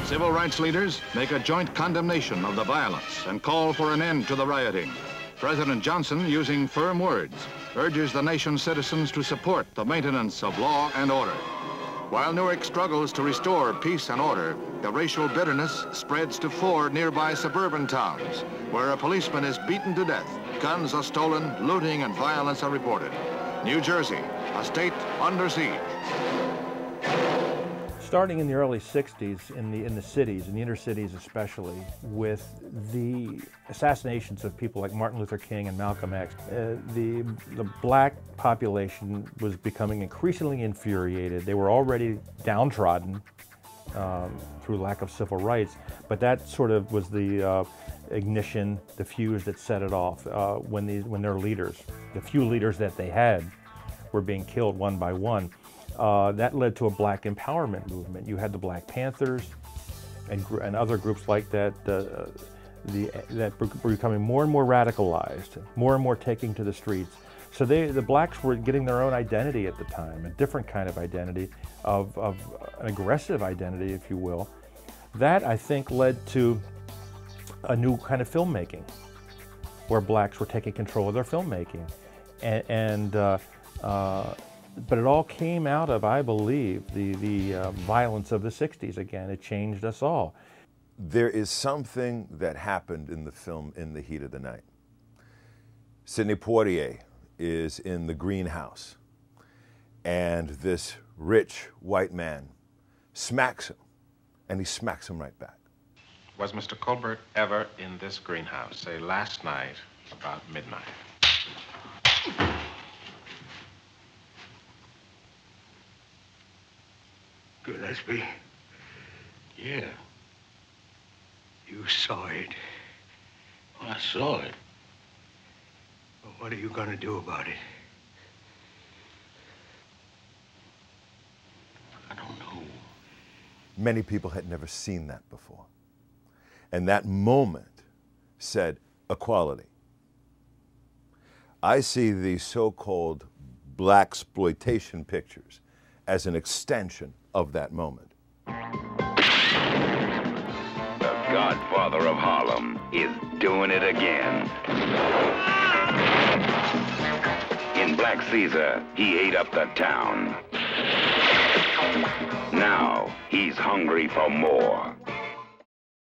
Civil rights leaders make a joint condemnation of the violence and call for an end to the rioting. President Johnson, using firm words, urges the nation's citizens to support the maintenance of law and order. While Newark struggles to restore peace and order, the racial bitterness spreads to 4 nearby suburban towns, where a policeman is beaten to death, guns are stolen, looting and violence are reported. New Jersey, a state under siege. Starting in the early 60s in the cities, in the inner cities especially, with the assassinations of people like Martin Luther King and Malcolm X, the black population was becoming increasingly infuriated. They were already downtrodden through lack of civil rights, but that sort of was the ignition, the fuse that set it off when their leaders, the few leaders that they had, were being killed one by one. That led to a black empowerment movement. You had the Black Panthers and other groups like that that were becoming more and more radicalized, more and more taking to the streets. So the blacks were getting their own identity at the time, a different kind of identity, of an aggressive identity, if you will. That, I think, led to a new kind of filmmaking, where blacks were taking control of their filmmaking. But it all came out of, I believe, the violence of the 60s again. It changed us all. There is something that happened in the film In the Heat of the Night. Sidney Poitier is in the greenhouse, and this rich white man smacks him, and he smacks him right back. Was Mr. Colbert ever in this greenhouse, say last night about midnight? Gillespie? Yeah. You saw it. I saw it. But what are you going to do about it? I don't know. Many people had never seen that before. And that moment said equality. I see these so-called blaxploitation pictures as an extension of that moment. The Godfather of Harlem is doing it again. In Black Caesar, he ate up the town. Now, he's hungry for more.